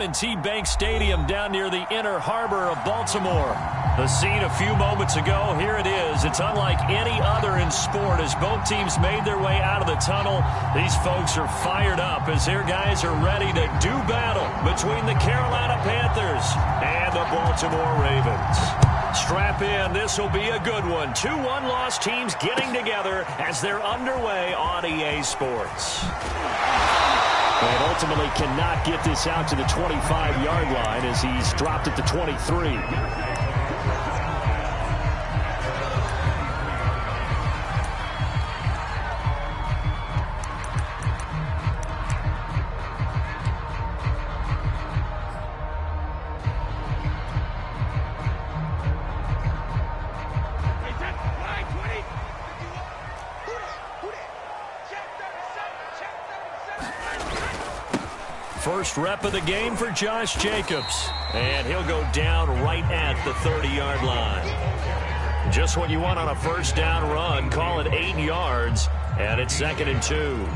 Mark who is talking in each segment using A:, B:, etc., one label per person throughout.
A: M&T Bank Stadium down near the inner harbor of Baltimore. The scene a few moments ago, here it is. It's unlike any other in sport as both teams made their way out of the tunnel. These folks are fired up as their guys are ready to do battle between the Carolina Panthers and the Baltimore Ravens. Strap in, this will be a good one. 2 one-loss teams getting together as they're underway on EA Sports. And ultimately cannot get this out to the 25-yard line as he's dropped at the 23. First rep of the game for Josh Jacobs. And he'll go down right at the 30-yard line. Just what you want on a first down run. Call it 8 yards. And it's 2nd and 2.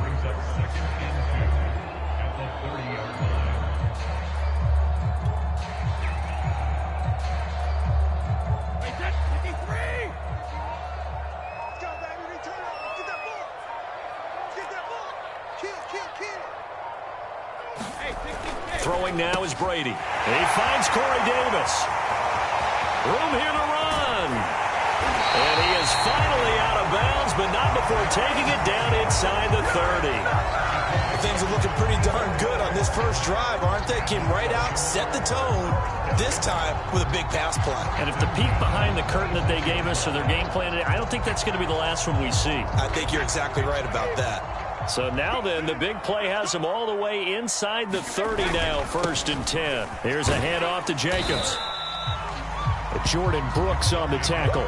A: Throwing now is Brady. He finds Corey Davis. Room here to run. And he is finally out of bounds, but not before taking it down inside the 30.
B: Things are looking pretty darn good on this first drive, aren't they? Came right out, set the tone, this time with a big pass play.
A: And if the peek behind the curtain that they gave us or their game plan, I don't think that's going to be the last one we see.
B: I think you're exactly right about that.
A: So now then, the big play has them all the way inside the 30 now, 1st and 10. Here's a handoff to Jacobs. Jordan Brooks on the tackle.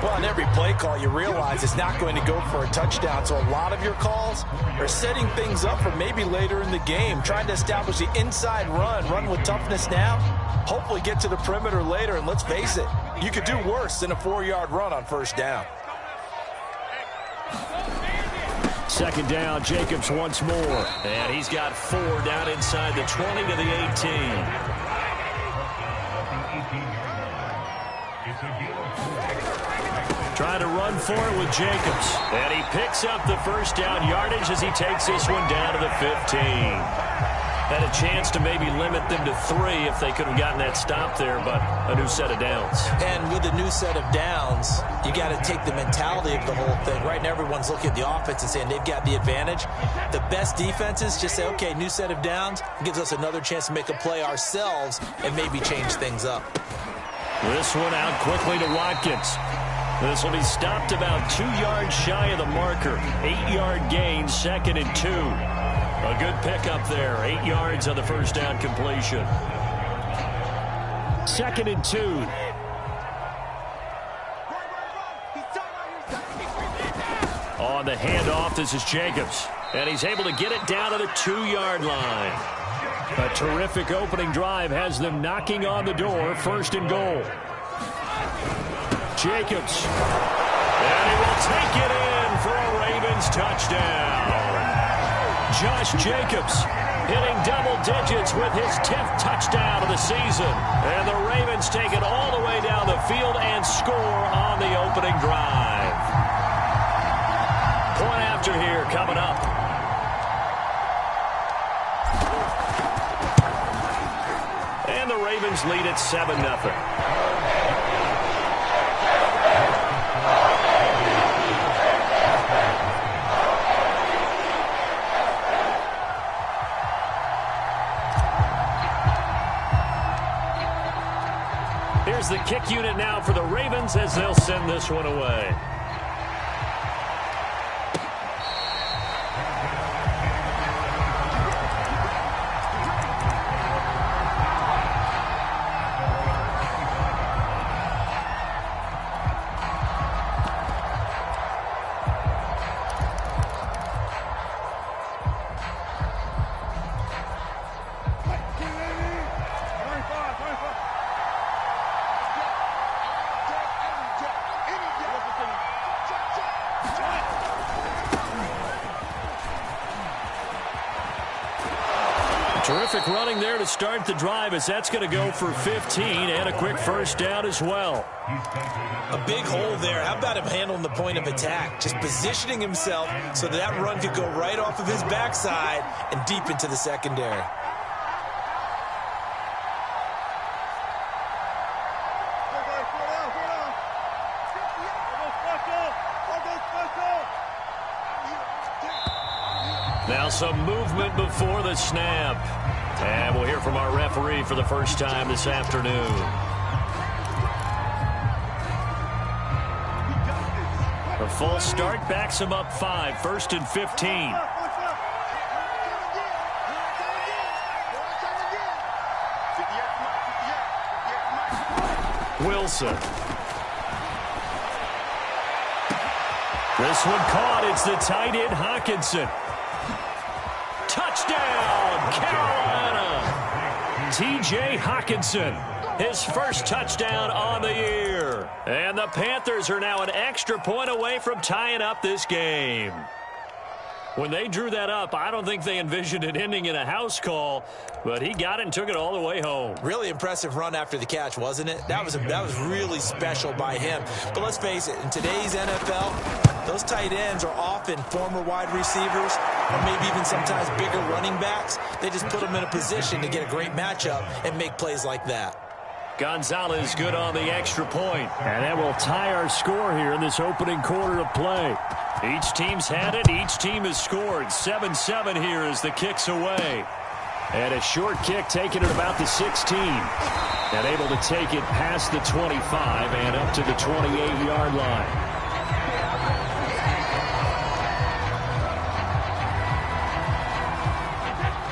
B: Well, on every play call, you realize it's not going to go for a touchdown. So a lot of your calls are setting things up for maybe later in the game, trying to establish the inside run with toughness now, hopefully get to the perimeter later. And let's face it, you could do worse than a 4-yard run on first down.
A: 2nd down, Jacobs once more. And he's got 4 down inside the 20 to the 18. Trying to run for it with Jacobs. And he picks up the first down yardage as he takes this one down to the 15. Had a chance to maybe limit them to 3 if they could have gotten that stop there, but a new set of downs.
B: And with a new set of downs, you got to take the mentality of the whole thing. Right now, everyone's looking at the offense and saying they've got the advantage. The best defenses just say, okay, new set of downs, gives us another chance to make a play ourselves and maybe change things up.
A: This one out quickly to Watkins. This will be stopped about 2 yards shy of the marker. 8-yard gain, 2nd and 2. A good pickup there. 8 yards on the first down completion. 2nd and 2. On the handoff, this is Jacobs. And he's able to get it down to the 2-yard line. A terrific opening drive has them knocking on the door. 1st and goal. Jacobs. And he will take it in for a Ravens touchdown. Josh Jacobs hitting double digits with his 10th touchdown of the season. And the Ravens take it all the way down the field and score on the opening drive. Point after here coming up. And the Ravens lead at 7-0. Here's the kick unit now for the Ravens as they'll send this one away. Terrific running there to start the drive, as that's going to go for 15 and a quick first down as well.
B: A big hole there. How about him handling the point of attack? Just positioning himself so that run could go right off of his backside and deep into the secondary.
A: Now some movement before the snap. And we'll hear from our referee for the first time this afternoon. A false start backs him up 5, 1st and 15. Wilson. This one caught. It's the tight end, Hockenson. Touchdown, Carolina! T.J. Hockenson, his first touchdown on the year. And the Panthers are now an extra point away from tying up this game. When they drew that up, I don't think they envisioned it ending in a house call, but he got it and took it all the way home.
B: Really impressive run after the catch, wasn't it? That was really special by him. But let's face it, in today's NFL, those tight ends are often former wide receivers or maybe even sometimes bigger running backs. They just put them in a position to get a great matchup and make plays like that.
A: Gonzalez good on the extra point. And that will tie our score here in this opening quarter of play. Each team's had it. Each team has scored. 7-7 here as the kick's away. And a short kick taken at about the 16. And able to take it past the 25 and up to the 28-yard line.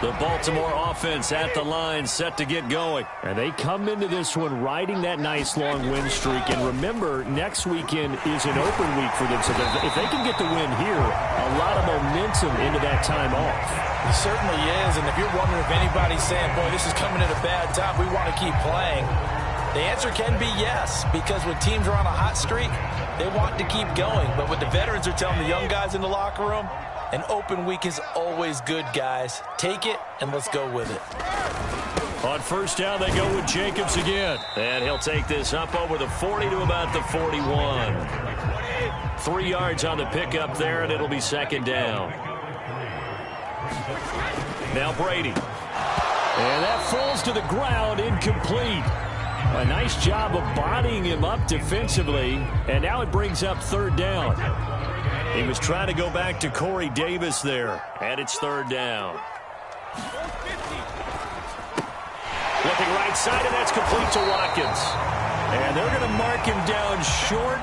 A: The Baltimore offense at the line, set to get going. And they come into this one riding that nice long win streak. And remember, next weekend is an open week for them. So if they can get the win here, a lot of momentum into that time off.
B: It certainly is. And if you're wondering if anybody's saying, boy, this is coming at a bad time, we want to keep playing, the answer can be yes. Because when teams are on a hot streak, they want to keep going. But what the veterans are telling the young guys in the locker room, an open week is always good, guys. Take it, and let's go with it.
A: On first down, they go with Jacobs again. And he'll take this up over the 40 to about the 41. 3 yards on the pickup there, and it'll be second down. Now Brady. And that falls to the ground, incomplete. A nice job of bodying him up defensively, and now it brings up third down. He was trying to go back to Corey Davis there, and it's third down. Looking right side, and that's complete to Watkins. And they're going to mark him down short,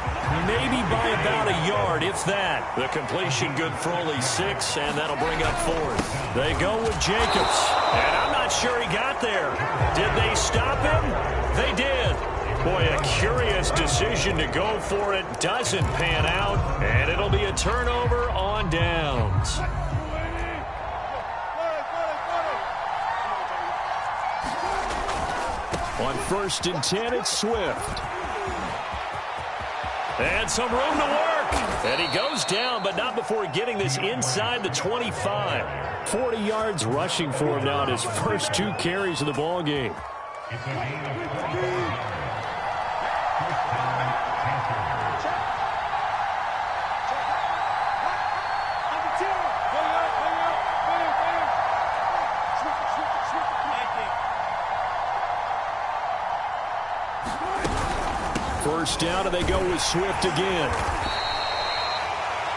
A: maybe by about a yard, if that. The completion good for only 6, and that'll bring up fourth. They go with Jacobs, and I'm not sure he got there. Did they stop him? They did. Boy, a curious decision to go for it. Doesn't pan out, and it'll be a turnover on downs. On 1st and 10, it's Swift. And some room to work. And he goes down, but not before getting this inside the 25. 40 yards rushing for him now in his first 2 carries of the ball game. First down, and they go with Swift again.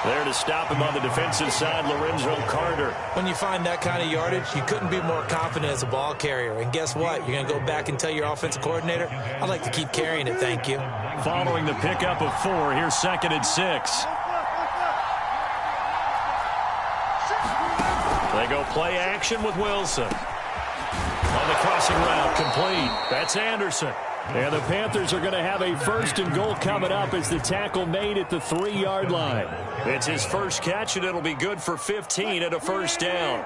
A: There to stop him on the defensive side, Lorenzo Carter.
B: When you find that kind of yardage, you couldn't be more confident as a ball carrier. And guess what? You're going to go back and tell your offensive coordinator, I'd like to keep carrying it, thank you.
A: Following the pickup of 4, here's 2nd and 6. They go play action with Wilson. On the crossing route, complete. That's Anderson. And the Panthers are going to have a 1st and goal coming up as the tackle made at the 3-yard line. It's his first catch, and it'll be good for 15 at a first down.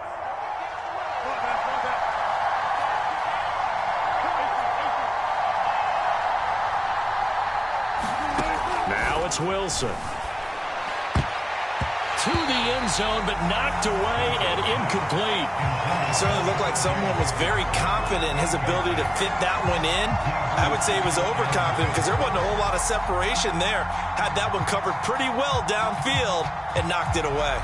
A: Now it's Wilson. to the end zone, but knocked away and incomplete.
B: It certainly looked like someone was very confident in his ability to fit that one in. I would say he was overconfident because there wasn't a whole lot of separation there. Had that one covered pretty well downfield and knocked it away.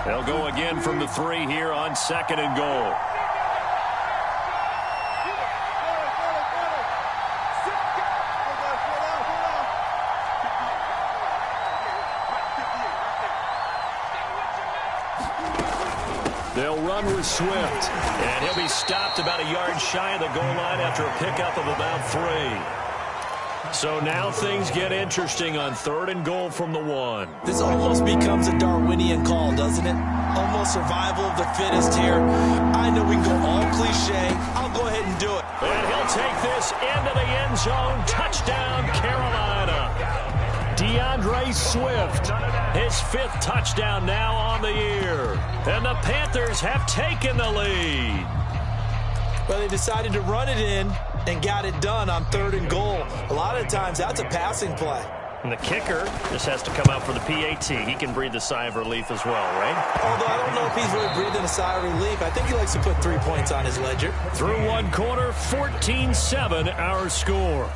A: They'll go again from the 3 here on 2nd and goal. They'll run with Swift, and he'll be stopped about a yard shy of the goal line after a pickup of about 3. So now things get interesting on 3rd and goal from the 1.
B: This almost becomes a Darwinian call, doesn't it? Almost survival of the fittest here. I know we can go all cliche. I'll go ahead and do it.
A: And he'll take this into the end zone. Touchdown, Carolina. DeAndre Swift, his 5th touchdown now on the year. And the Panthers have taken the lead.
B: Well, they decided to run it in and got it done on 3rd and goal. A lot of times, that's a passing play.
A: And the kicker just has to come out for the PAT. He can breathe a sigh of relief as well, right?
B: Although I don't know if he's really breathing a sigh of relief. I think he likes to put 3 points on his ledger.
A: Through 1 quarter, 14-7 our score.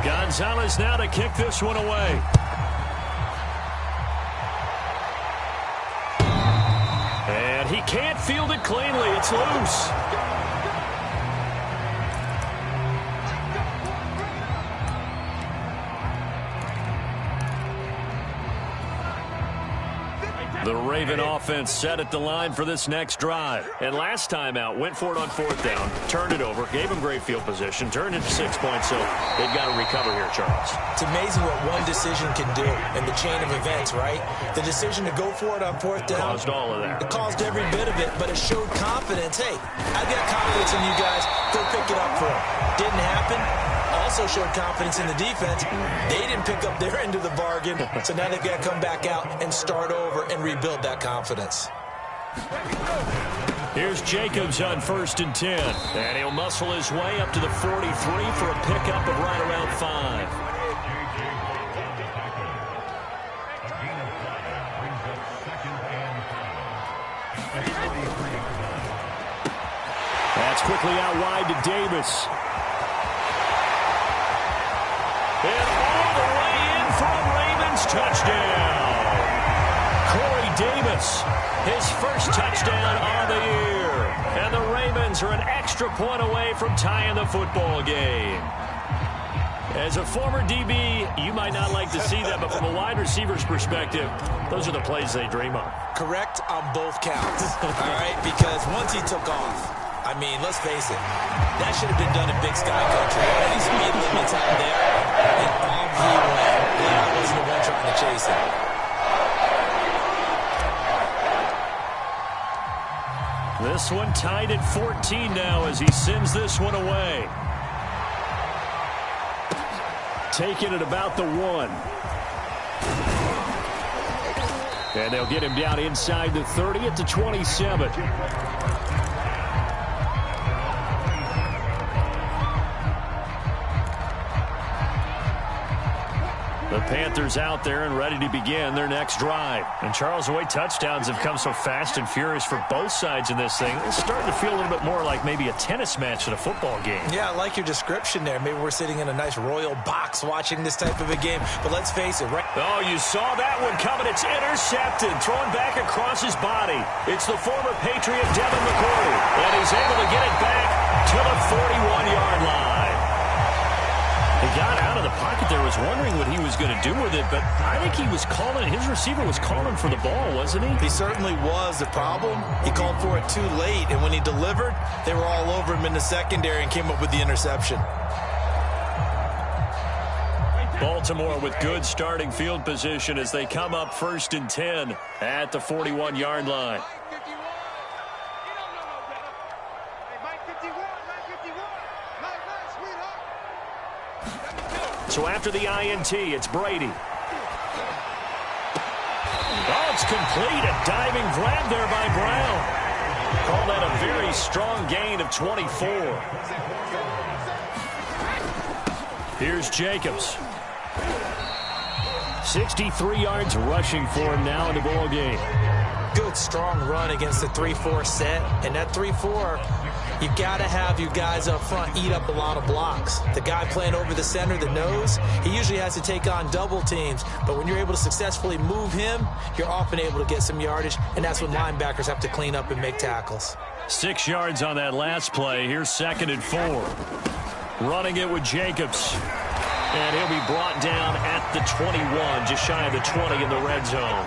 A: Gonzalez now to kick this one away. And he can't field it cleanly. It's loose. The Raven offense set at the line for this next drive. And last time out, went for it on 4th down, turned it over, gave them great field position, turned into 6 points, so they've got to recover here, Charles.
B: It's amazing what one decision can do in the chain of events, right? The decision to go for it on 4th down.
A: Caused all of that.
B: It caused every bit of it, but it showed confidence. Hey, I've got confidence in you guys. Go pick it up for them. Didn't happen. Also showed confidence in the defense. They didn't pick up their end of the bargain, so now they've got to come back out and start over and rebuild that confidence.
A: Here's Jacobs on 1st and 10. And he'll muscle his way up to the 43 for a pickup of right around 5. That's quickly out wide to Davis. And all the way in for a Ravens touchdown. Corey Davis, his 1st touchdown on the year. And the Ravens are an extra point away from tying the football game. As a former DB, you might not like to see that, but from a wide receiver's perspective, those are the plays they dream of.
B: Correct on both counts, all right? Because once he took off, I mean, let's face it, that should have been done in Big Sky Country. All these speed limits out there, and off he went. Yeah, I wasn't the one trying to chase him.
A: This one tied at 14 now as he sends this one away. Taking it about the 1. And they'll get him down inside the 30 at the 27. The Panthers out there and ready to begin their next drive. And Charles, the way touchdowns have come so fast and furious for both sides in this thing, it's starting to feel a little bit more like maybe a tennis match than a football game.
B: Yeah, I like your description there. Maybe we're sitting in a nice royal box watching this type of a game. But let's face it, right?
A: Oh, you saw that one coming. It's intercepted, thrown back across his body. It's the former Patriot Devin McCourty, and he's able to get it back to the 41-yard line. He got out of the pocket there, was wondering what he was going to do with it, but I think he was calling, his receiver was calling for the ball, wasn't he?
B: He certainly was. The problem, he called for it too late, and when he delivered, they were all over him in the secondary and came up with the interception.
A: Baltimore with good starting field position as they come up 1st and 10 at the 41-yard line. So after the INT, it's Brady. Oh, It's complete. A diving grab there by Brown. Call that a very strong gain of 24. Here's Jacobs. 63 yards rushing for him now in the ball game.
B: Good, strong run against the 3-4 set. And that 3-4, you've got to have you guys up front eat up a lot of blocks. The guy playing over the center, the nose, he usually has to take on double teams. But when you're able to successfully move him, you're often able to get some yardage. And that's when linebackers have to clean up and make tackles.
A: 6 yards on that last play. Here's 2nd and 4. Running it with Jacobs. And he'll be brought down at the 21, just shy of the 20 in the red zone.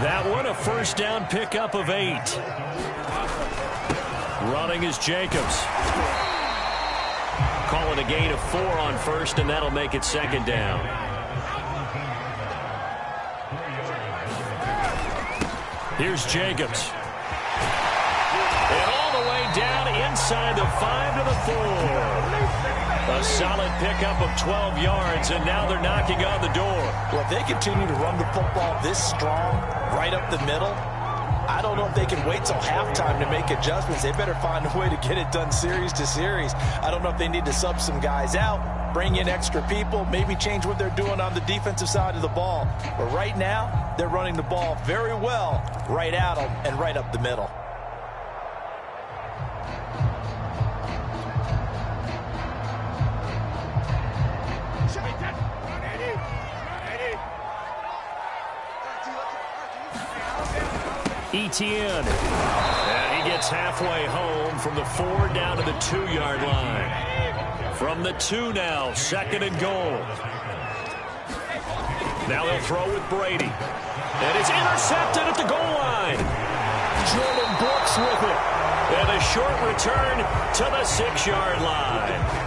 A: That one, a first down pickup of 8. Running is Jacobs. Calling a gain of 4 on first, and that'll make it 2nd down. Here's Jacobs. And all the way down inside the 5 to the 4. A solid pickup of 12 yards, and now they're knocking on the door.
B: Well, if they continue to run the football this strong, right up the middle, I don't know if they can wait till halftime to make adjustments. They better find a way to get it done series to series. I don't know if they need to sub some guys out, bring in extra people, maybe change what they're doing on the defensive side of the ball. But right now, they're running the ball very well right at them and right up the middle.
A: Etienne. And he gets halfway home from the 4 down to the 2-yard line. From the 2 now, 2nd and goal. Now they'll throw with Brady. And it's intercepted at the goal line. Jordan Brooks with it. And a short return to the 6-yard line.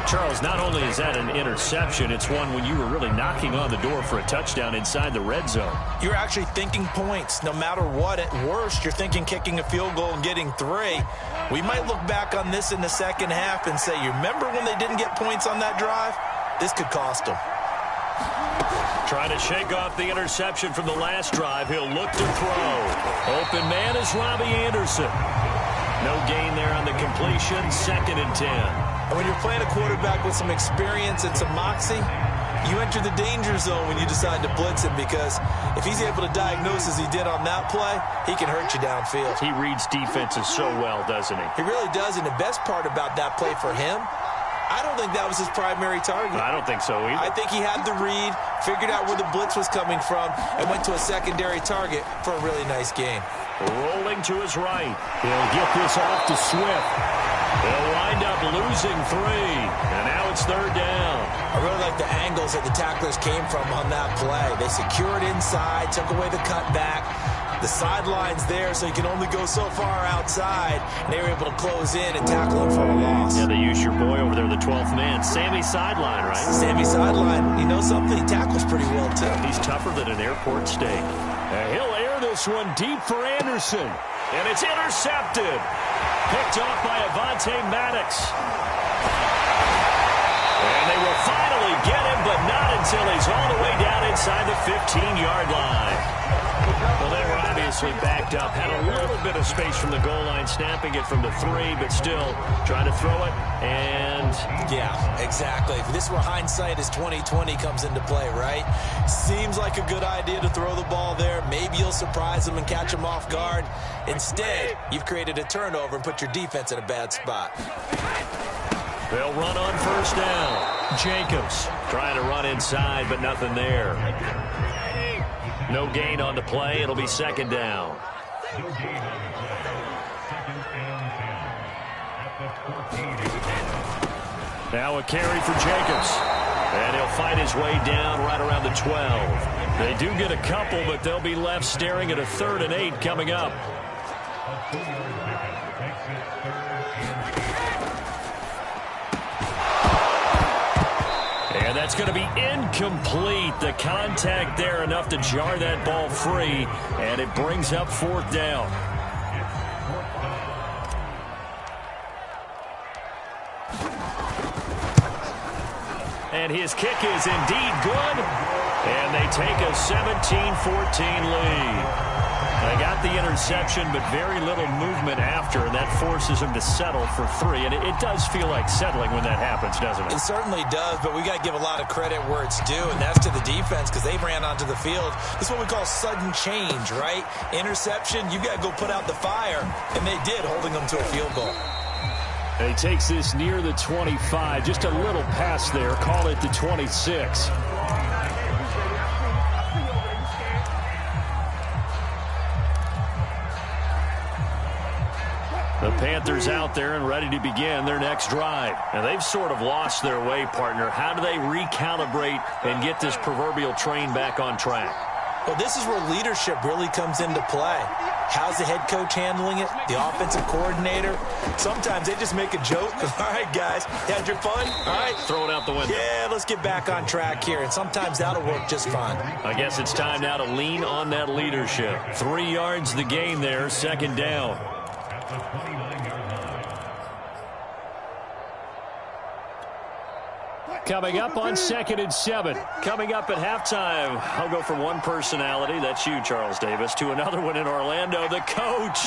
A: Charles, not only is that an interception, it's one when you were really knocking on the door for a touchdown inside the red zone.
B: You're actually thinking points. No matter what, at worst, you're thinking kicking a field goal and getting 3. We might look back on this in the second half and say, you remember when they didn't get points on that drive? This could cost them.
A: Trying to shake off the interception from the last drive. He'll look to throw. Open man is Robbie Anderson. No gain there on the completion. 2nd and 10.
B: And when you're playing a quarterback with some experience and some moxie, you enter the danger zone when you decide to blitz him, because if he's able to diagnose as he did on that play, he can hurt you downfield.
A: He reads defenses so well, doesn't he?
B: He really does, and the best part about that play for him, I don't think that was his primary target.
A: I don't think so either.
B: I think he had the read, figured out where the blitz was coming from, and went to a secondary target for a really nice gain.
A: Rolling to his right. He'll get this off to Swift. They'll wind up losing 3, and now it's 3rd down.
B: I really like the angles that the tacklers came from on that play. They secured inside, took away the cutback. The sideline's there, so you can only go so far outside, and they were able to close in and tackle him for a loss.
A: Yeah, they use your boy over there, the 12th man. Sammy Sideline, right?
B: Sammy Sideline. You know something? He tackles pretty well, too.
A: He's tougher than an airport steak. He'll air this one deep for Anderson, and it's intercepted. Picked off by Avonte Maddox. And they will finally get him, but not until he's all the way down inside the 15-yard line. Well, they were obviously backed up, had a little bit of space from the goal line, snapping it from the 3, but still trying to throw it, and...
B: Yeah, exactly. If this were hindsight as 2020 comes into play, right? Seems like a good idea to throw the ball there. Maybe you'll surprise them and catch them off guard. Instead, you've created a turnover and put your defense in a bad spot.
A: They'll run on first down. Jacobs trying to run inside, but nothing there. No gain on the play. It'll be 2nd down. Now a carry for Jacobs. And he'll fight his way down right around the 12. They do get a couple, but they'll be left staring at a 3rd and 8 coming up. And that's going to be incomplete. The contact there enough to jar that ball free, and it brings up 4th down. And his kick is indeed good. And they take a 17-14 lead. They got the interception, but very little movement after, and that forces them to settle for 3. And it does feel like settling when that happens, doesn't it?
B: It certainly does, but we got to give a lot of credit where it's due, and that's to the defense because they ran onto the field. This is what we call sudden change, right? Interception, you got to go put out the fire, and they did, holding them to a field goal.
A: And he takes this near the 25, just a little pass there, call it the 26. The Panthers out there and ready to begin their next drive. And they've sort of lost their way, partner. How do they recalibrate and get this proverbial train back on track?
B: Well, this is where leadership really comes into play. How's the head coach handling it? The offensive coordinator? Sometimes they just make a joke. All right, guys, had your fun? All right.
A: Throw it out the window.
B: Yeah, let's get back on track here. And sometimes that'll work just fine.
A: I guess it's time now to lean on that leadership. 3 yards the gain there, second down. Coming up on 2nd and 7. Coming up at halftime, I'll go from one personality, that's you, Charles Davis, to another one in Orlando, the coach.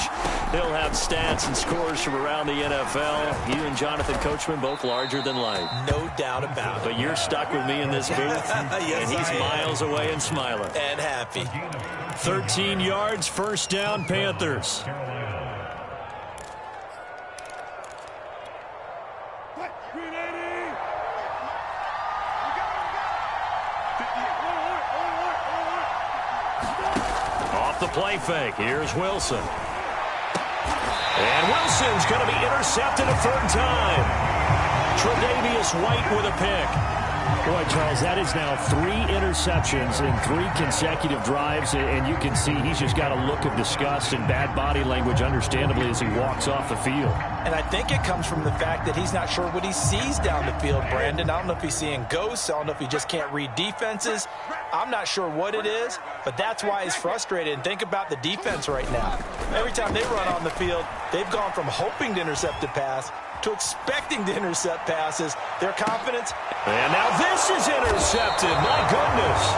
A: He'll have stats and scores from around the NFL. You and Jonathan Coachman, both larger than life.
B: No doubt about it.
A: But you're stuck with me in this booth,
B: yes,
A: and he's miles away and smiling.
B: And happy.
A: 13 yards, first down, Panthers. The play fake. Here's Wilson. And Wilson's going to be intercepted a 3rd time. Tre'Davious White with a pick. Boy, Charles, that is now 3 interceptions in 3 consecutive drives, and you can see he's just got a look of disgust and bad body language, understandably, as he walks off the field. And
B: I think it comes from the fact that he's not sure what he sees down the field, Brandon. I don't know if he's seeing ghosts. I don't know if he just can't read defenses. I'm not sure what it is, but that's why he's frustrated. And think about the defense right now. Every time they run on the field, they've gone from hoping to intercept a pass to expecting to intercept passes. Their confidence.
A: And now this is intercepted. My goodness.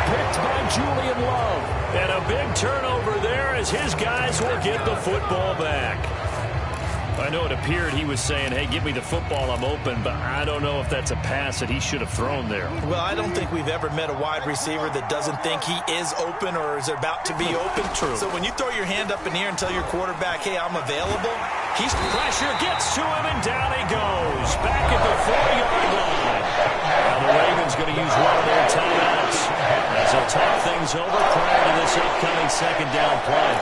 A: Picked by Julian Love. And a big turnover there as his guys will get the football back. I know it appeared he was saying, hey, give me the football, I'm open, but I don't know if that's a pass that he should have thrown there.
B: Well, I don't think we've ever met a wide receiver that doesn't think he is open or is about to be open.
A: True.
B: So when you throw your hand up in the air and tell your quarterback, hey, I'm available,
A: pressure gets to him, and down he goes. Back at the 4-yard line. Now the Ravens going to use one of their timeouts as they'll talk things over prior to this upcoming 2nd down play.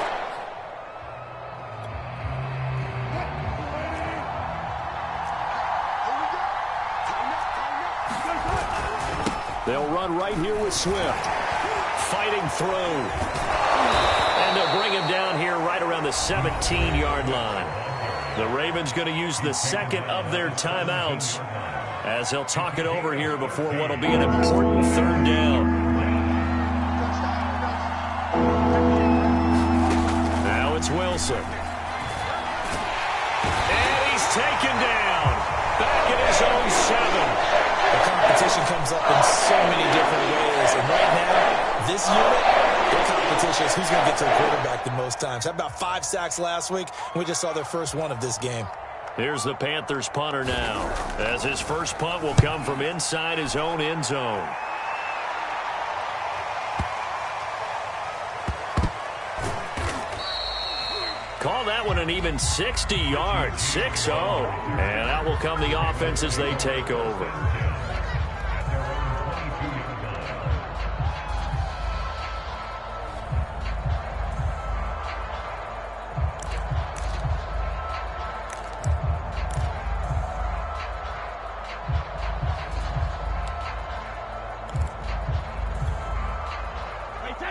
A: They'll run right here with Swift. Fighting through. And they'll bring him down here right around the 17-yard line. The Ravens going to use the 2nd of their timeouts as he'll talk it over here before what will be an important 3rd down. Now it's Wilson. And he's taken down. Back at his own 7.
B: The competition comes up in so many different ways. And right now, this unit, their competition is who's going to get to the quarterback the most times. How about 5 sacks last week? We just saw their first one of this game.
A: Here's the Panthers punter now, as his first punt will come from inside his own end zone. Call that one an even 60 yards, 6-0. And out will come the offense as they take over.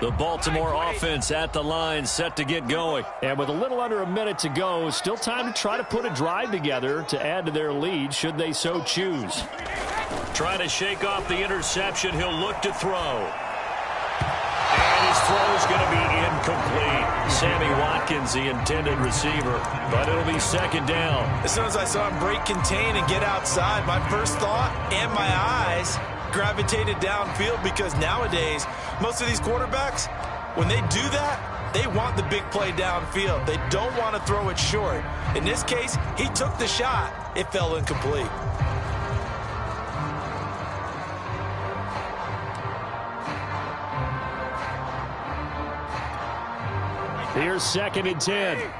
A: The Baltimore offense at the line, set to get going. And with a little under a minute to go, still time to try to put a drive together to add to their lead should they so choose. Trying to shake off the interception, he'll look to throw. And his throw is going to be incomplete. Sammy Watkins, the intended receiver, but it'll be second down.
B: As soon as I saw him break contain and get outside, my first thought and my eyes gravitated downfield, because nowadays, most of these quarterbacks, when they do that, they want the big play downfield. They don't want to throw it short. In this case, he took the shot. It fell incomplete.
A: Here's second and 10. Yeah,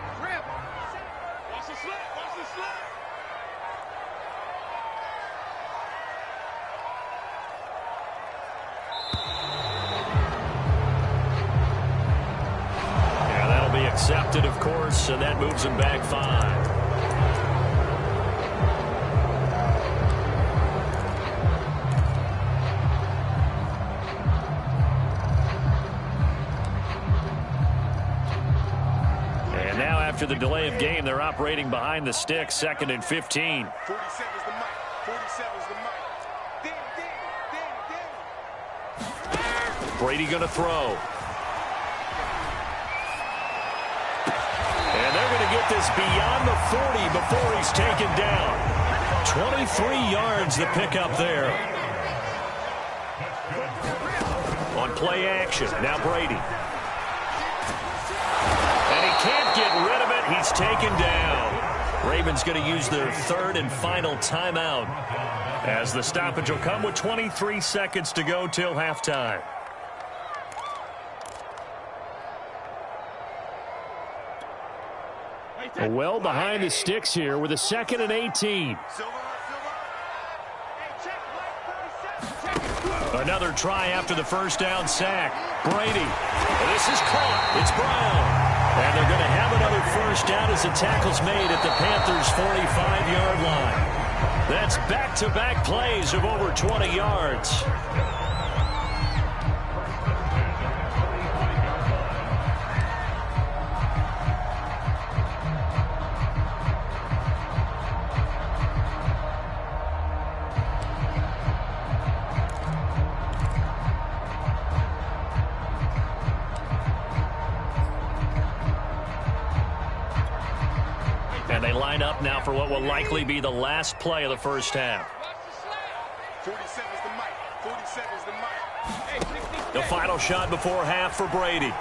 A: that'll be accepted, of course, and that moves him back 5. After the delay of game, they're operating behind the sticks, second and 15.
C: 47's the mic. 47's the mic. Ding, ding, ding, ding.
A: Brady going to throw. And they're going to get this beyond the 40 before he's taken down. 23 yards the pickup there. On play action, now Brady. Can't get rid of it. He's taken down. Ravens going to use their third and final timeout, as the stoppage will come with 23 seconds to go till halftime. Well behind the sticks here with a second and 18. Another try after the first down sack. Brady. This is caught. It's Brown. And they're going to have another first down as the tackle's made at the Panthers' 45-yard line. That's back-to-back plays of over 20 yards. And they line up now for what will likely be the last play of the first half.
C: 47's the mic. 47's the mic.
A: The final shot before half for Brady.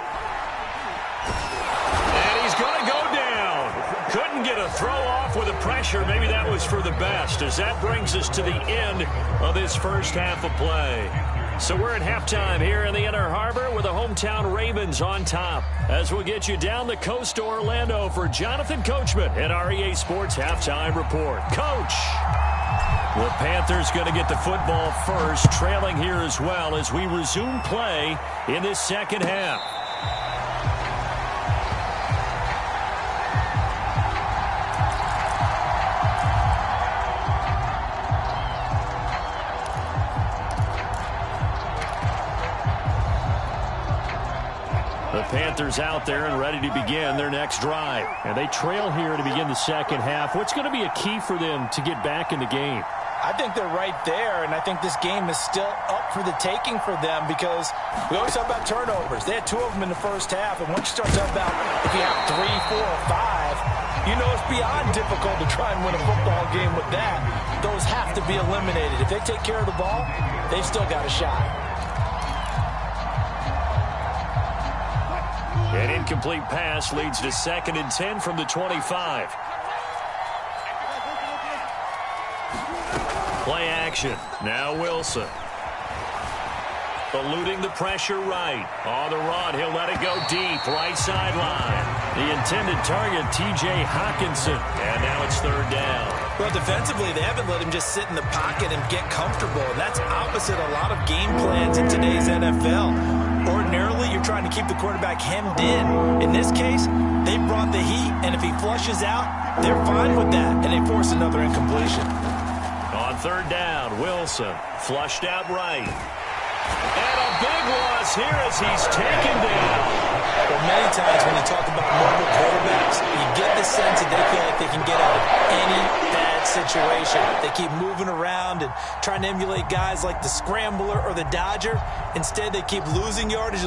A: And he's going to go down. Couldn't get a throw off with the pressure. Maybe that was for the best, as that brings us to the end of this first half of play. So we're at halftime here in the Inner Harbor with the hometown Ravens on top, as we'll get you down the coast to Orlando for Jonathan Coachman at our EA Sports Halftime Report. Coach! The Panthers going to get the football first, trailing here as well as we resume play in this second half. The Panthers out there and ready to begin their next drive. And they trail here to begin the second half. What's going to be a key for them to get back in the game?
B: I think they're right there, and I think this game is still up for the taking for them, because we always talk about turnovers. They had 2 of them in the first half, and once you start talking about if you have 3, 4, or 5, you know it's beyond difficult to try and win a football game with that. Those have to be eliminated. If they take care of the ball, they've still got a shot.
A: An incomplete pass leads to second and 10 from the 25. Play action. Now Wilson. Eluding the pressure right. On the run, he'll let it go deep. Right sideline. The intended target, T.J. Hawkinson. And now it's third down.
B: Well, defensively, they haven't let him just sit in the pocket and get comfortable. And that's opposite a lot of game plans in today's NFL. Ordinarily, you're trying to keep the quarterback hemmed in. In this case, they brought the heat, and if he flushes out, they're fine with that, and they force another incompletion.
A: On third down, Wilson flushed out right. And a big loss here as he's taken down.
B: Well, many times when you talk about mobile quarterbacks, you get the sense that they feel like they can get out of any bad that situation. They keep moving around and trying to emulate guys like the Scrambler or the Dodger. Instead, they keep losing yardage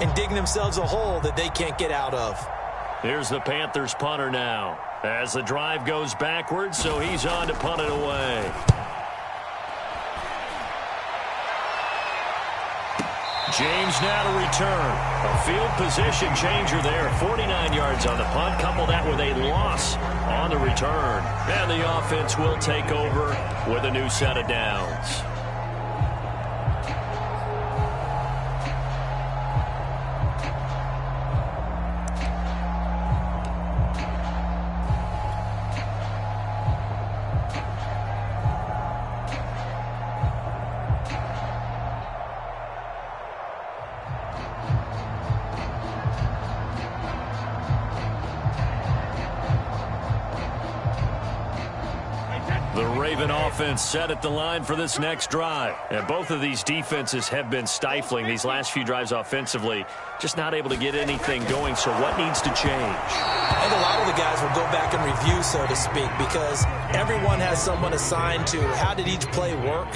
B: and digging themselves a hole that they can't get out of.
A: Here's the Panthers punter now as the drive goes backwards, so he's on to punt it away. James now to return. A field position changer there. 49 yards on the punt. Couple that with a loss on the return. And the offense will take over with a new set of downs. The Raven offense set at the line for this next drive. And both of these defenses have been stifling these last few drives offensively. Just not able to get anything going. So what needs to change?
B: I think a lot of the guys will go back and review, so to speak, because everyone has someone assigned to how did each play work.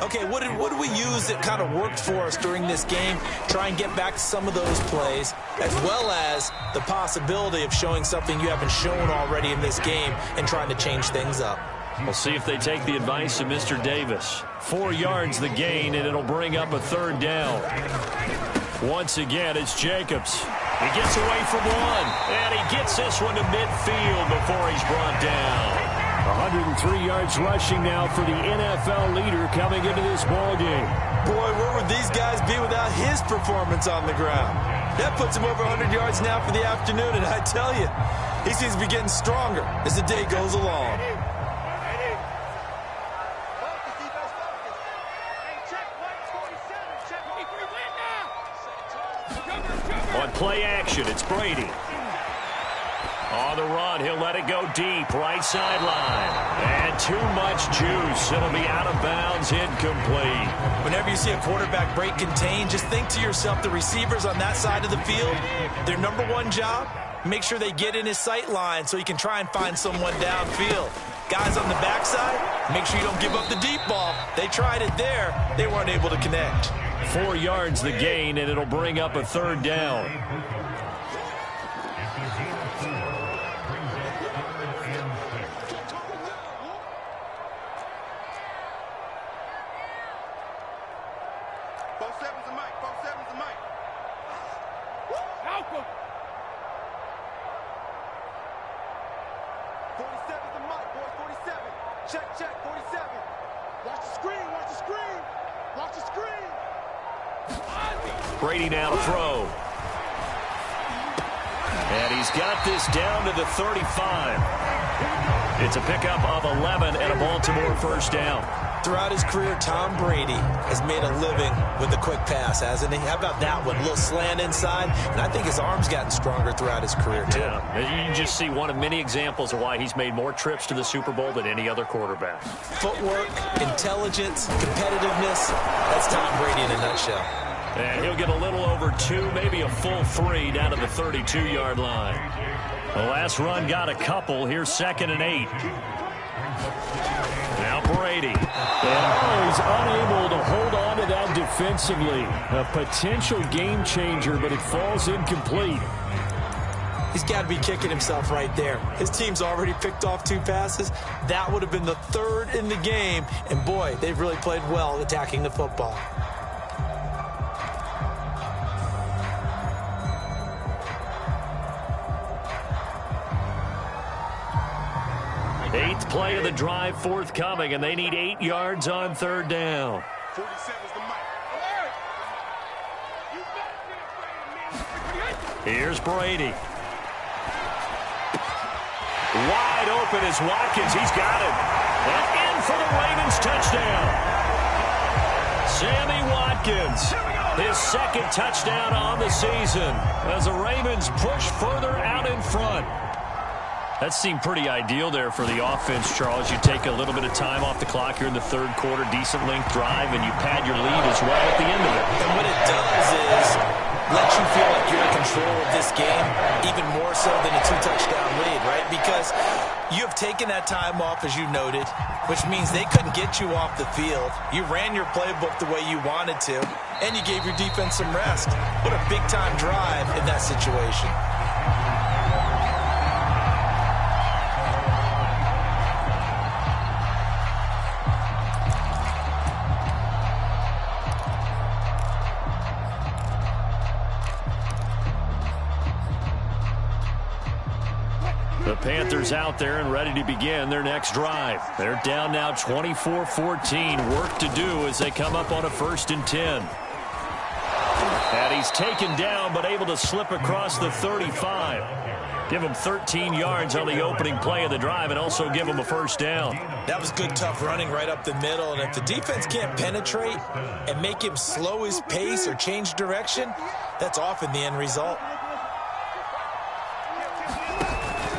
B: Okay, what did we use that kind of worked for us during this game? Try and get back to some of those plays, as well as the possibility of showing something you haven't shown already in this game and trying to change things up.
A: We'll see if they take the advice of Mr. Davis. 4 yards the gain, and it'll bring up a third down. Once again, it's Jacobs. He gets away from one, and he gets this one to midfield before he's brought down. 103 yards rushing now for the NFL leader coming into this ballgame.
B: Boy, where would these guys be without his performance on the ground? That puts him over 100 yards now for the afternoon, and I tell you, he seems to be getting stronger as the day goes along.
A: On play action, it's Brady. On the run, he'll let it go deep, right sideline. And too much juice. It'll be out of bounds, incomplete.
B: Whenever you see a quarterback break contain, just think to yourself, the receivers on that side of the field, their number one job, make sure they get in his sight line so he can try and find someone downfield. Guys on the backside, make sure you don't give up the deep ball. They tried it there. They weren't able to connect.
A: 4 yards the gain, and it'll bring up a third down. Brady now to throw. And he's got this down to the 35. It's a pickup of 11 and a Baltimore first down.
B: Throughout his career, Tom Brady has made a living with the quick pass, hasn't he? How about that one? A little slant inside, and I think his arm's gotten stronger throughout his career, too.
A: Yeah, you can just see one of many examples of why he's made more trips to the Super Bowl than any other quarterback.
B: Footwork, intelligence, competitiveness, that's Tom Brady in a nutshell.
A: And he'll get a little over 2, maybe a full 3 down to the 32-yard line. The last run got a couple. Here's 2nd and 8. Now Brady.
D: And he's unable to hold on to that defensively. A potential game changer, but it falls incomplete.
B: He's got to be kicking himself right there. His team's already picked off 2 passes. That would have been the 3rd in the game. And, boy, they've really played well attacking the football.
A: 8th play of the drive forthcoming, and they need 8 yards on 3rd down.
C: 47's the mic.
A: Here's Brady. Wide open is Watkins. He's got it. And in for the Ravens touchdown. Sammy Watkins, his 2nd touchdown on the season as the Ravens push further out in front. That seemed pretty ideal there for the offense, Charles. You take a little bit of time off the clock here in the 3rd quarter, decent length drive, and you pad your lead as well at the end of it.
B: And what it does is lets you feel like you're in control of this game, even more so than a 2-touchdown lead, right? Because you have taken that time off, as you noted, which means they couldn't get you off the field. You ran your playbook the way you wanted to, and you gave your defense some rest. What a big-time drive in that situation.
A: The Panthers out there and ready to begin their next drive. They're down now 24-14. Work to do as they come up on a 1st and 10. And he's taken down but able to slip across the 35. Give him 13 yards on the opening play of the drive and also give him a 1st down.
B: That was good, tough running right up the middle. And if the defense can't penetrate and make him slow his pace or change direction, that's often the end result.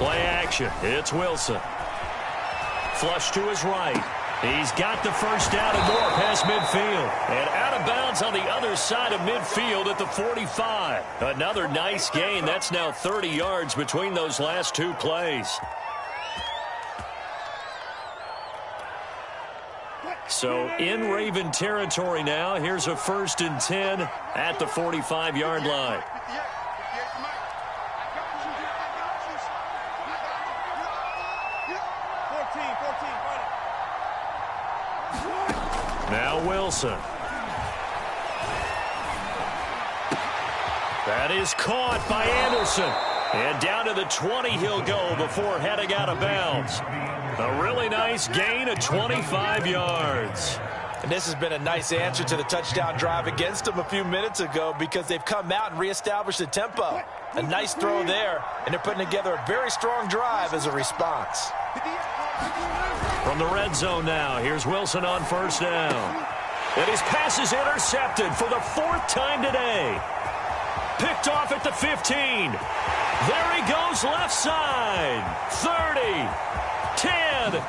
A: Play action. It's Wilson. Flush to his right. He's got the 1st down and more past midfield. And out of bounds on the other side of midfield at the 45. Another nice gain. That's now 30 yards between those last 2 plays. So in Raven territory now. Here's a 1st and 10 at the 45-yard line. Now Wilson. That is caught by Anderson. And down to the 20 he'll go before heading out of bounds. A really nice gain of 25 yards.
B: And this has been a nice answer to the touchdown drive against them a few minutes ago because they've come out and reestablished the tempo. A nice throw there, and they're putting together a very strong drive as a response.
A: From the red zone now, here's Wilson on 1st down. And his pass is intercepted for the 4th time today. Picked off at the 15. There he goes left side. 30, 10, 5,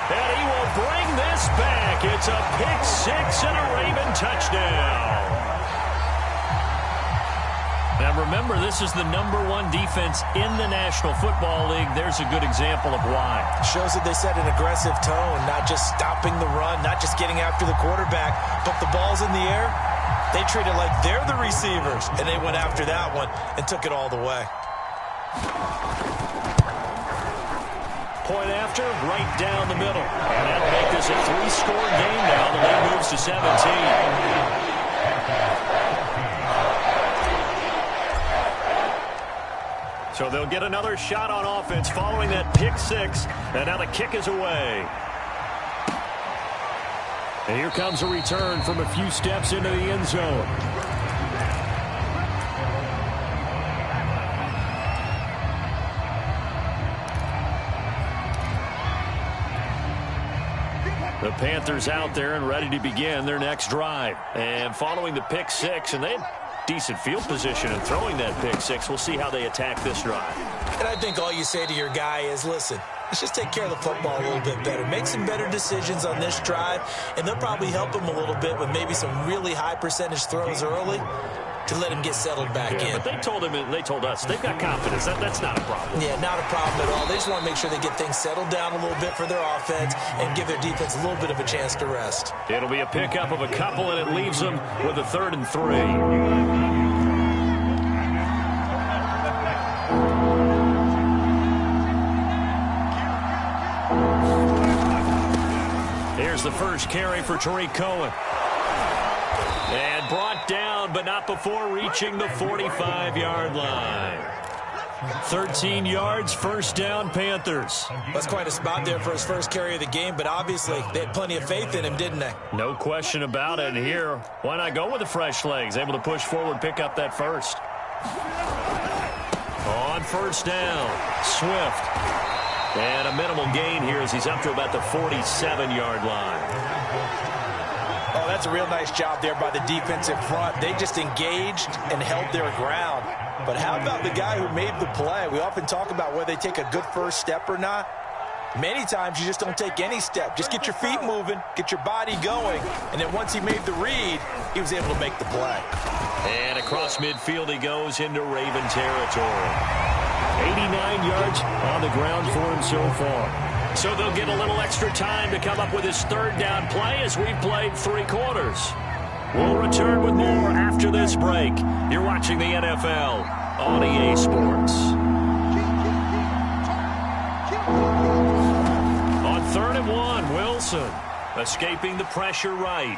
A: and he will bring this back. It's a pick 6 and a Raven touchdown. Now remember, this is the #1 defense in the National Football League. There's a good example of why.
B: Shows that they set an aggressive tone, not just stopping the run, not just getting after the quarterback, but the ball's in the air. They treat it like they're the receivers, and they went after that one and took it all the way.
A: Point after, right down the middle. And that'll make this a 3-score game now. The lead moves to 17. So they'll get another shot on offense following that pick 6. And now the kick is away. And here comes a return from a few steps into the end zone. The Panthers out there and ready to begin their next drive. And following the pick 6, and they had decent field position in throwing that pick 6. We'll see how they attack this drive.
B: And I think all you say to your guy is, listen, let's just take care of the football a little bit better. Make some better decisions on this drive, and they'll probably help him a little bit with maybe some really high percentage throws early to let him get settled back in.
A: But they told him, they told us, they've got confidence. That's not a problem.
B: Yeah, not a problem at all. They just want to make sure they get things settled down a little bit for their offense and give their defense a little bit of a chance to rest.
A: It'll be a pickup of a couple, and it leaves them with a 3rd and 3. Here's the first carry for Tariq Cohen. And brought down, but not before reaching the 45-yard line. 13 yards, 1st down, Panthers.
B: That's quite a spot there for his first carry of the game, but obviously they had plenty of faith in him, didn't they?
A: No question about it. And here, why not go with the fresh legs? Able to push forward, pick up that 1st. On 1st down, Swift. And a minimal gain here as he's up to about the 47-yard line.
B: Oh, that's a real nice job there by the defensive front. They just engaged and held their ground. But how about the guy who made the play? We often talk about whether they take a good first step or not. Many times you just don't take any step. Just get your feet moving, get your body going, and then once he made the read, he was able to make the play.
A: And across midfield he goes into Raven territory.
D: 89 yards on the ground for him so far.
A: So they'll get a little extra time to come up with his third down play as we've played 3 quarters. We'll return with more after this break. You're watching the NFL on EA Sports. On 3rd and 1, Wilson escaping the pressure right.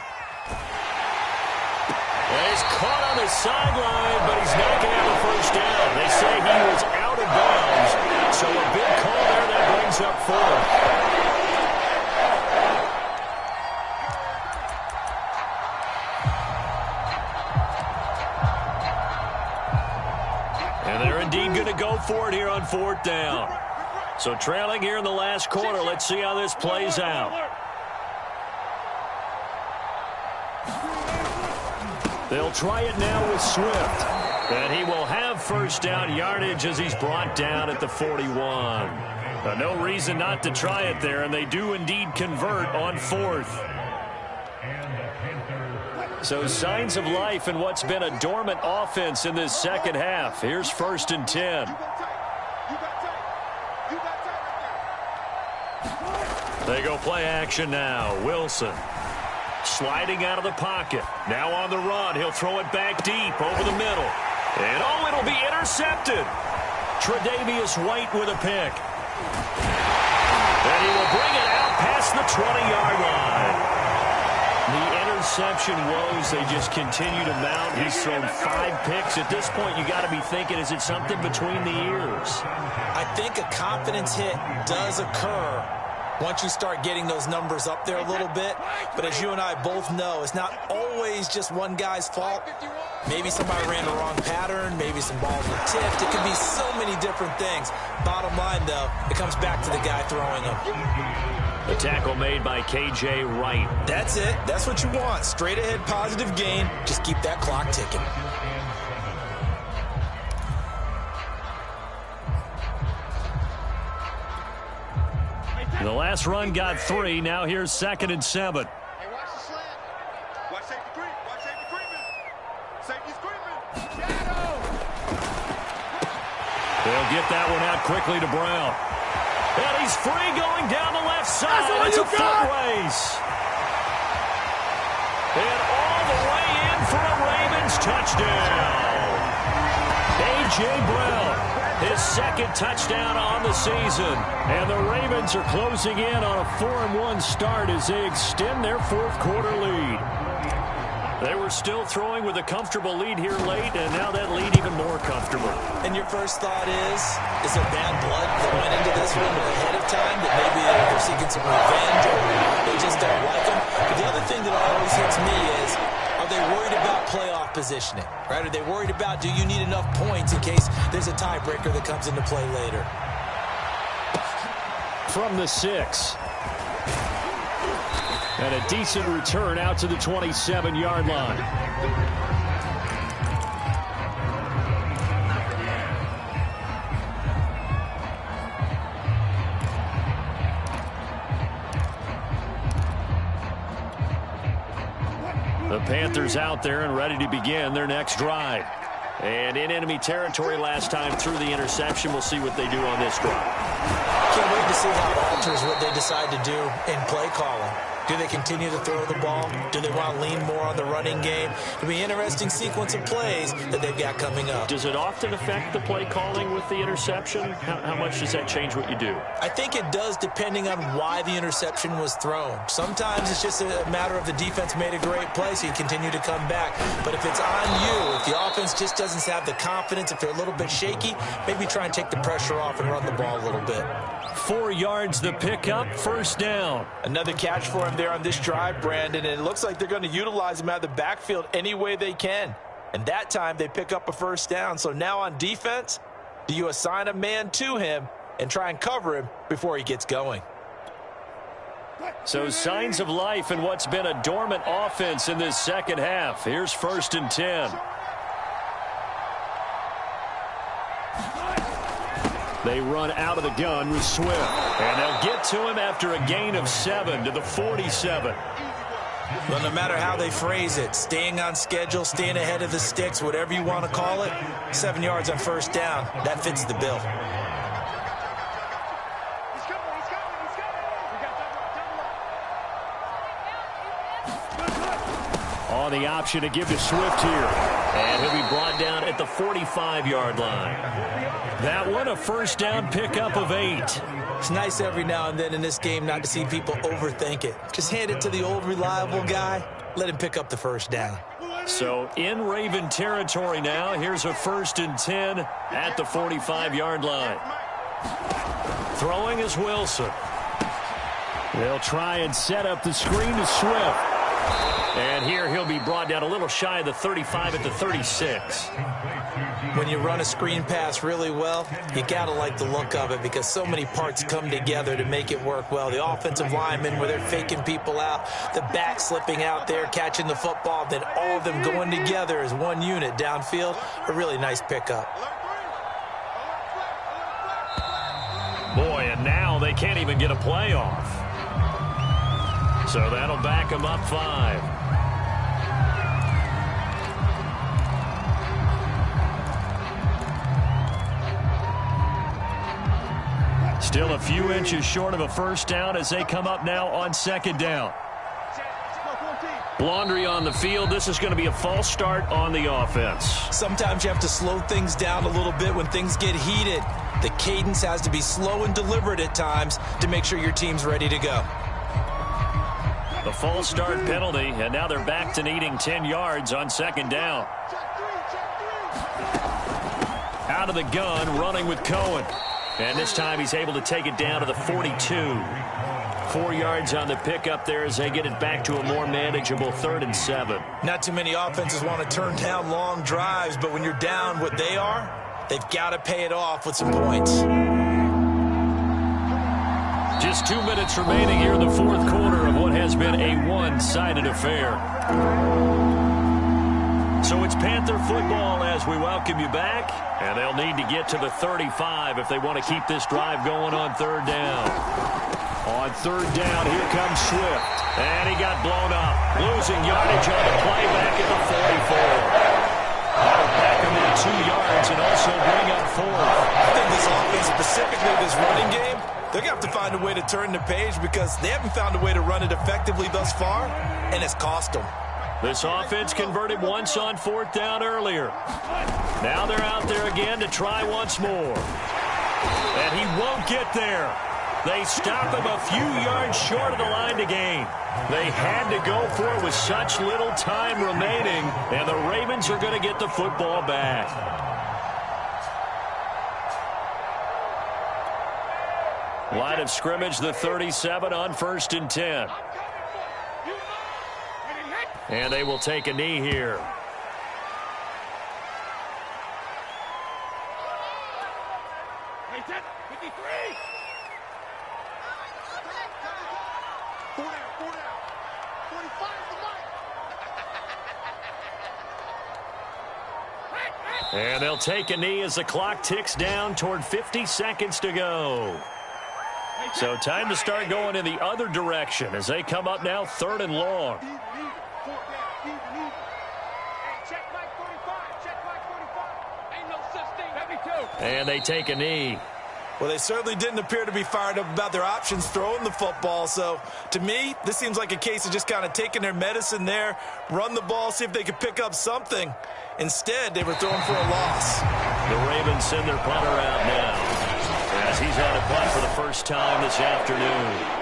A: He's caught on the sideline, but he's not going to have a first down. They say he was out of bounds, so a big call there that brings up 4th. And they're indeed going to go for it here on 4th down. So trailing here in the last quarter, let's see how this plays out.
D: They'll try it now with Swift.
A: And he will have first down yardage as he's brought down at the 41. No reason not to try it there, and they do indeed convert on 4th. So signs of life in what's been a dormant offense in this second half. Here's 1st and 10. They go play action now. Wilson sliding out of the pocket. Now on the run. He'll throw it back deep over the middle. And oh, it'll be intercepted. Tre'Davious White with a pick. And he will bring it out past the 20-yard line. The interception woes, they just continue to mount. He's thrown 5 picks. At this point, you got to be thinking, is it something between the ears?
B: I think a confidence hit does occur once you start getting those numbers up there a little bit. But as you and I both know, it's not always just one guy's fault. Maybe somebody ran the wrong pattern. Maybe some balls were tipped. It could be so many different things. Bottom line, though, it comes back to the guy throwing them.
A: The tackle made by K.J. Wright.
B: That's it. That's what you want. Straight ahead, positive gain. Just keep that clock ticking.
A: The last run got 3. Now here's 2nd and 7.
C: Hey, watch the slant. Watch safety creep. Watch safety creeping. Safety's creeping. Shadow.
A: They'll get that one out quickly to Brown. And he's free going down the left side. It's a foot race. And all the way in for a Ravens touchdown. A.J. Brown, his 2nd touchdown on the season.
D: And the Ravens are closing in on a 4-1 start as they extend their 4th quarter lead.
A: They were still throwing with a comfortable lead here late, and now that lead even more comfortable.
B: And your first thought is there bad blood that went into this one ahead of time, that maybe they're seeking some revenge or they just don't like them? But the other thing that always hits me is, are they worried about playoff positioning? Right? Are they worried about, do you need enough points in case there's a tiebreaker that comes into play later?
D: From the 6. And a decent return out to the 27-yard line.
A: The Panthers out there and ready to begin their next drive. And in enemy territory last time through the interception. We'll see what they do on this drive.
B: Can't wait to see how it alters what they decide to do in play calling. Do they continue to throw the ball? Do they want to lean more on the running game? It'll be an interesting sequence of plays that they've got coming up.
A: Does it often affect the play calling with the interception? How much does that change what you do?
B: I think it does, depending on why the interception was thrown. Sometimes it's just a matter of the defense made a great play, so you continue to come back. But if it's on you, if the offense just doesn't have the confidence, if they're a little bit shaky, maybe try and take the pressure off and run the ball a little bit.
A: 4 yards the pickup, 1st down.
B: Another catch for him there on this drive, Brandon, and it looks like they're going to utilize him out of the backfield any way they can. And that time they pick up a 1st down. So now on defense, do you assign a man to him and try and cover him before he gets going?
A: So signs of life in what's been a dormant offense in this second half. Here's 1st and 10.
D: They run out of the gun with Swift.
A: And they'll get to him after a gain of 7 to the 47.
B: Well, no matter how they phrase it, staying on schedule, staying ahead of the sticks, whatever you want to call it, 7 yards on first down, that fits the bill.
D: On the option to give to Swift here.
A: And he'll be brought down at the 45-yard line. That one, a first down pickup of 8.
B: It's nice every now and then in this game not to see people overthink it. Just hand it to the old reliable guy. Let him pick up the first down.
A: So in Raven territory now. Here's a 1st and 10 at the 45-yard line. Throwing is Wilson.
D: They'll try and set up the screen to Swift.
A: And here he'll be brought down a little shy of the 35 at the 36.
B: When you run a screen pass really well, you got to like the look of it because so many parts come together to make it work well. The offensive linemen where they're faking people out, the back slipping out there, catching the football, then all of them going together as one unit downfield. A really nice pickup.
A: Boy, and now they can't even get a play off. So that'll back them up 5. Still a few inches short of a first down as they come up now on 2nd down. Laundry on the field. This is going to be a false start on the offense.
B: Sometimes you have to slow things down a little bit when things get heated. The cadence has to be slow and deliberate at times to make sure your team's ready to go.
A: The false start penalty, and now they're back to needing 10 yards on 2nd down. Out of the gun, running with Cohen. And this time he's able to take it down to the 42. 4 yards on the pickup there as they get it back to a more manageable 3rd and 7.
B: Not too many offenses want to turn down long drives, but when you're down what they are, they've got to pay it off with some points.
A: Just 2 minutes remaining here in the 4th quarter of what has been a one-sided affair. So it's Panther football as we welcome you back. And they'll need to get to the 35 if they want to keep this drive going on 3rd down.
D: On 3rd down, here comes Swift.
A: And he got blown up. Losing yardage on the play back at the 44. That'll back him in 2 yards and also bring up 4th.
B: I think this offense, specifically this running game, they're going to have to find a way to turn the page because they haven't found a way to run it effectively thus far, and it's cost them.
A: This offense converted once on 4th down earlier. Now they're out there again to try once more. And he won't get there. They stop him a few yards short of the line to gain. They had to go for it with such little time remaining, and the Ravens are going to get the football back. Line of scrimmage, the 37 on 1st and 10. And they will take a knee here. And they'll take a knee as the clock ticks down toward 50 seconds to go. So time to start going in the other direction as they come up now 3rd and long. And they take a knee.
B: Well, they certainly didn't appear to be fired up about their options throwing the football. So, to me, this seems like a case of just kind of taking their medicine there, run the ball, see if they could pick up something. Instead, they were throwing for a loss.
A: The Ravens send their punter out now as he's had a punt for the first time this afternoon.